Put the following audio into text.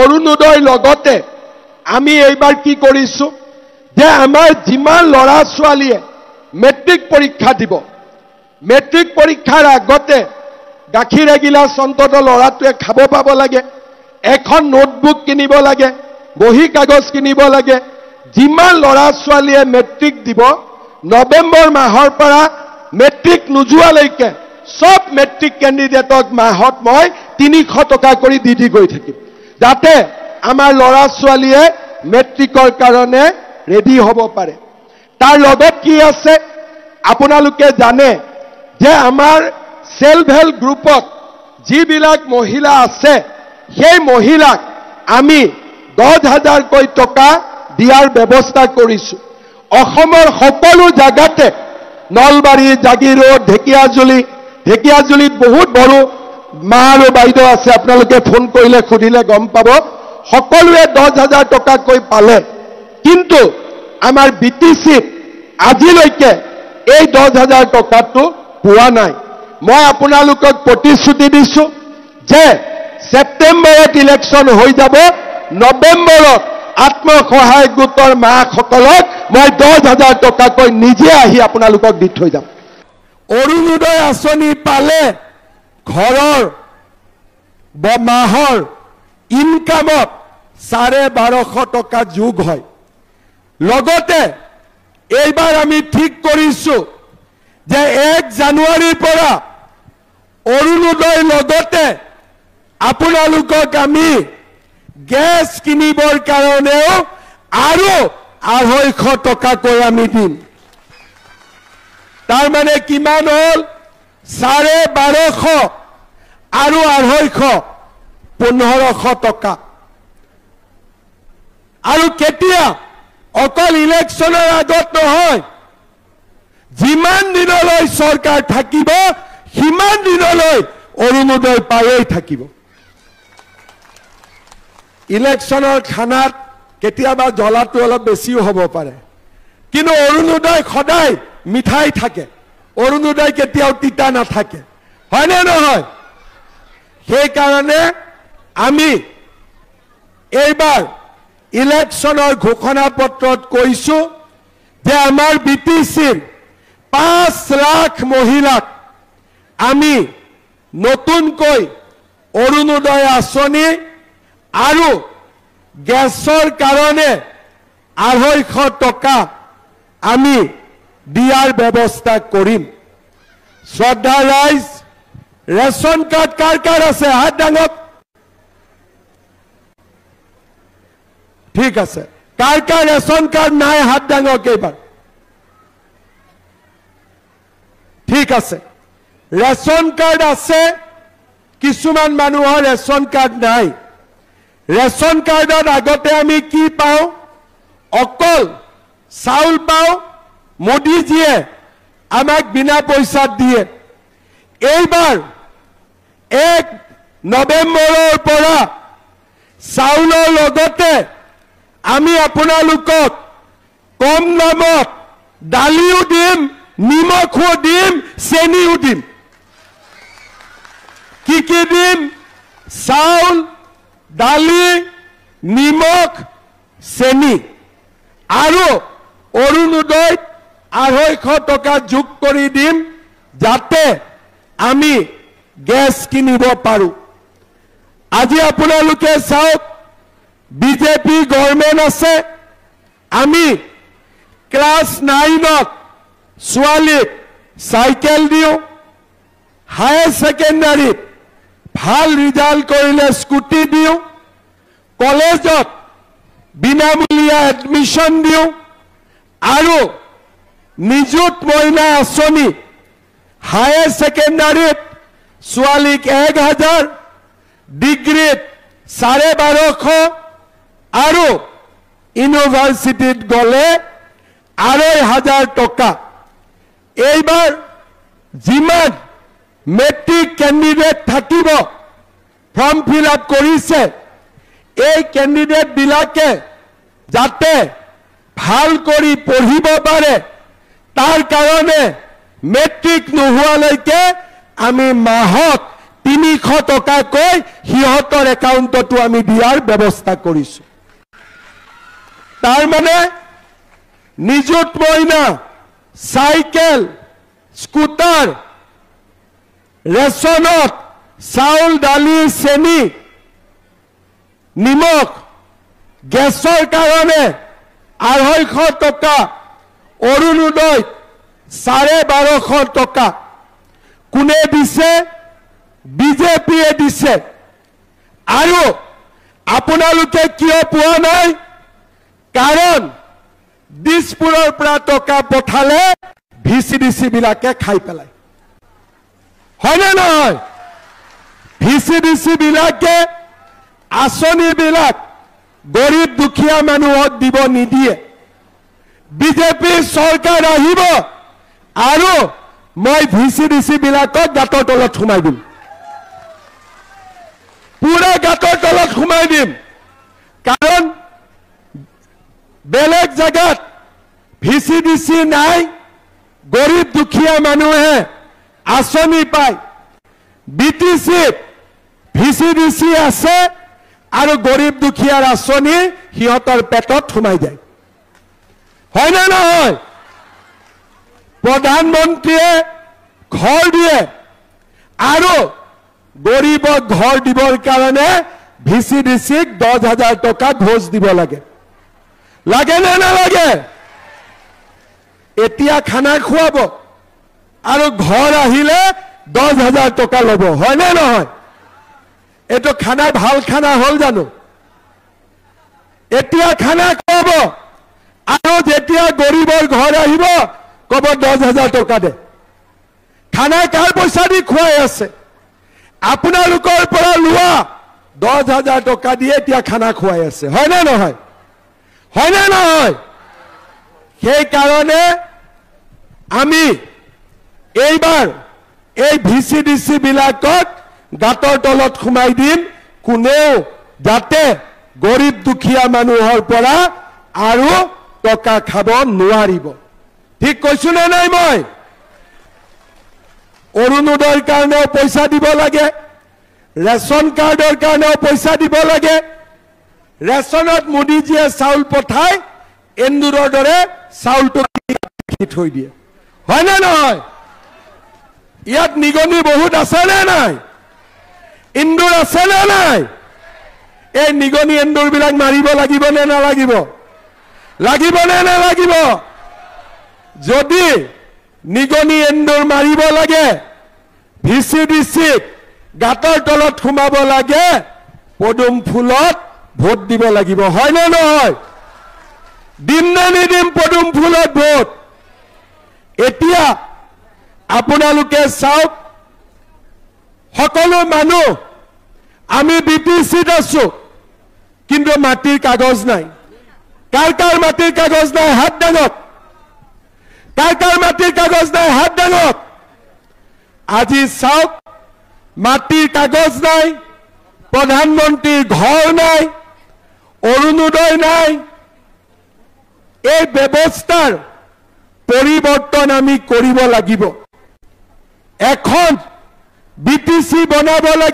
অৰুণোদয়ৰ লগতে আমি এইবাৰ কি কৰিছো যে আমাৰ যিমান ল'ৰা ছোৱালীয়ে মেট্ৰিক পৰীক্ষা দিব মেট্ৰিক পৰীক্ষাৰ আগতে গাখীৰ এগিলাচ অন্তত ল'ৰাটোৱে খাব পাব লাগে এখন নোটবুক কিনিব লাগে বহি কাগজ কিনিব লাগে যিমান ল'ৰা ছোৱালীয়ে মেট্ৰিক দিব নৱেম্বৰ মাহৰ পৰা মেট্ৰিক নোযোৱালৈকে সব মেট্ৰিক কেণ্ডিডেটক মাহত মই 300 টকা কৰি দি গৈ থাকিম যাতে আমাৰ ল'ৰা ছোৱালীয়ে মেট্ৰিকৰ কাৰণে ৰেডি হ'ব পাৰে তাৰ লগত কি আছে আপোনালোকে জানে যে আমাৰ সেলফ হেল্প গ্ৰুপত যিবিলাক মহিলা আছে সেই মহিলাক আমি 10,000 কৈ টকা দিয়াৰ ব্যৱস্থা কৰিছো অসমৰ সকলো জাগাতে নলবাৰী জাগিৰোড ঢেকিয়াজুলিত বহুত বড় মা আৰু বাইদেউ আছে আপোনালোকে ফোন কৰিলে খুদিলে গম পাব সকলোৱে 10,000 টকা কৈ পালে কিন্তু আমাৰ বিটিসি আজিলৈকে এই 10,000 টকাটো পোৱা নাই মই আপোনালোকক প্ৰতিশ্ৰুতি দিছো যে সেপ্টেম্বৰত ইলেকশন হৈ যাব নৱেম্বৰত আত্মসহায়ক গোটৰ মাসকলক মই 10,000 টকা কৈ নিজে আহি আপোনালোকক দি থৈ যাম অৰুণোদয় আঁচনি পালে ঘৰৰ মাহৰ ইনকামত 1250 টকা যোগ হয় লগতে এইবাৰ আমি ঠিক কৰিছো যে 1 জানুৱাৰীৰ পৰা অৰুণোদয় লগতে আপোনালোকক আমি গ্যাস কিনিবৰ কাৰণেও আৰু 250 টকা কৈ আমি দিম তাৰ মানে কিমান হল 1250 আৰু 250 1500 টকা আৰু কেতিয়া অকল ইলেকশনৰ আগত নহয় যিমান দিনলৈ চৰকাৰ থাকিব সিমান দিনলৈ অৰুণোদয় পায়েই থাকিব ইলেকশনৰ খানাত কেতিয়াবা জ্বলাটো অলপ বেছিও হ'ব পাৰে কিন্তু অৰুণোদয় সদায় মিঠাই থাকে অৰুণোদয় কেতিয়াও তিতা নাথাকে হয় নে নহয় সেই কাৰণে আমি এইবাৰ ইলেকশনৰ ঘোষণা পত্ৰত কৈছো যে আমাৰ বিটিসিৰ 5 লাখ মহিলাক আমি নতুনকৈ অৰুণোদয় আঁচনি আৰু গ্যাসৰ কাৰণে 250 টকা আমি দিয়াৰ ব্যৱস্থা কৰিম শ্ৰদ্ধা ৰাইজ ৰেশন কাৰ্ড কাৰ আছে হাত ডাঙক ঠিক আছে কাৰ ৰেশন কাৰ্ড নাই হাত ডাঙক এইবাৰ ঠিক আছে ৰেশন কাৰ্ড আছে কিছুমান মানুহৰ ৰেশন কাৰ্ড নাই ৰেশন কাৰ্ডত আগতে আমি কি পাও অকল চাউল পাও মোদীজিয়ে আমাক বিনা পইচাত দিয়ে এইবাৰ 1 নৱেম্বৰৰ পৰা চাউলৰ লগতে আমি আপোনালোকক কম দামত দালিও দিম নিমখও দিম চেনিও দিম কি দিম চাউল দালি নিমখ চেনি আৰু অৰুণোদয় 250 টকা যোগ কৰি দিম যাতে আমি গ্যাস কিনিব পাৰো আজি আপোনালোকে চাওক বিজেপি গভৰ্ণমেণ্ট আছে আমি ক্লাস 9ত ছোৱালীক সাইকেল দিও হায়াৰ সেকেন্ডাৰীত ভাল ৰিজাল্ট কৰিলে স্কুটি দিও কলেজত বিনামূলীয়া এডমিশন দিও আৰু নিযুত মহিলা আঁচনি হায়াৰ সেকেন্ডাৰীত ছোৱালীক 1000 ডিগ্ৰীত 1250 আৰু ইউনিভাৰ্চিটিত গলে 2500 টকা এইবাৰ যিমান মেট্ৰিক কেণ্ডিডেট থাকিব ফৰ্ম ফিল আপ কৰিছে এই কেণ্ডিডেট বিলাকে যাতে ভাল কৰি পঢ়িব পাৰে তাৰ কাৰণে মেট্ৰিক নোহোৱালৈকে আমি মাহত 300 টকাকৈ সিহঁতৰ একাউণ্টতো আমি দিয়াৰ ব্যৱস্থা কৰিছো। তাৰ মানে নিযুত মইনা, চাইকেল, স্কুটাৰ, ৰেচনত চাউল, দালি, চেনি, নিমখ, গেছৰ কাৰণে 250 টকা, অৰুণোদয় 1250 টকা কোনে দিছে? বিজেপিয়ে দিছে। আৰু আপোনালোকে কিয় পোৱা নাই? কাৰণ দিছপুৰৰ পৰা টকা পঠালে ভিচিডিচি বিলাকে খাই পেলায়, হয়নে নহয়? ভিচিডিচি বিলাকে আঁচনিবিলাক গৰীব দুখীয়া মানুহক দিব নিদিয়ে। বিজেপি চৰকাৰ আহিব আৰু মই ভিচিডিচি বিলাকক গাঁতৰ তলত সোমাই দিম, পুৰা গাঁতৰ তলত সোমাই দিম। কাৰণ বেলেগ জায়গাত ভিচিডিচি নাই, গৰীব দুখীয়া মানুহে আঁচনি পায়। বিটিচিত ভিচিডিচি আছে আৰু গৰীব দুখীয়াৰ আঁচনি সিহঁতৰ পেটত সোমাই যায়, হয়নে নহয়? প্ৰধানমন্ত্ৰীয়ে ঘৰ দিয়ে আৰু গৰীবক ঘৰ দিবৰ কাৰণে ভিচিডিচিক 10,000 টকা ঘোষ দিব লাগে, লাগে নে নালাগে? এতিয়া খানা খুৱাব আৰু ঘৰ আহিলে 10,000 টকা ল'ব, হয়নে নহয়? এইটো খানা ভাল খানা হ'ল জানো? এতিয়া খানা খুৱাব আৰু যেতিয়া গৰীবৰ ঘৰ আহিব ক'ব 10,000 টকা দে। খানা কাৰ পইচা দি খুৱাই আছে? আপোনালোকৰ পৰা লোৱা 10,000 টকা দিয়ে এতিয়া খানা খুৱাই আছে, হয়নে নহয়? হয়নে নহয়? সেইকাৰণে আমি এইবাৰ এই ভিচিডিচি বিলাকক গাঁতৰ তলত সোমাই দিম, কোনেও যাতে গৰীব দুখীয়া মানুহৰ পৰা আৰু টকা খাব নোৱাৰিব। ঠিক কৈছো নে নাই? মই অৰুণোদয়ৰ কাৰণেও পইচা দিব লাগে, ৰেচন কাৰ্ডৰ কাৰণেও পইচা দিব লাগে। ৰেচনত মোদীজীয়ে চাউল পঠায়, এন্দুৰৰ দৰে চাউলটো থৈ দিয়ে, হয়নে নহয়? ইয়াত নিগনি বহুত আছে নে নাই? এন্দুৰ আছে নে নাই? এই নিগনি এন্দুৰ বিলাক মাৰিব লাগিব নে নালাগিব? লাগিব নে নালাগিব? যদি নিগনি এন্দুৰ মাৰিব লাগে, ভিচিডিচিক গাঁতৰ তলত সোমাব লাগে, পদুম ফুলত ভোট দিব লাগিব, হয়নে নহয়? দিম নে নিদিম পদুম ফুলত ভোট? এতিয়া আপোনালোকে চাওক, সকলো মানুহ আমি বিটিচিত আছো, কিন্তু মাটিৰ কাগজ নাই। কাৰ কাৰ মাটিৰ কাগজ নাই? হাত দাঙক। কাৰ কাৰ মাটিৰ কাগজ নাই? হাত দাঙক। আজি চাওক, মাটিৰ কাগজ নাই, প্ৰধানমন্ত্ৰীৰ ঘৰ নাই, অৰুণোদয় নাই। এই ব্যৱস্থাৰ পৰিৱৰ্তন আমি কৰিব লাগিব। এখন বিটিচি বনাব লাগিব।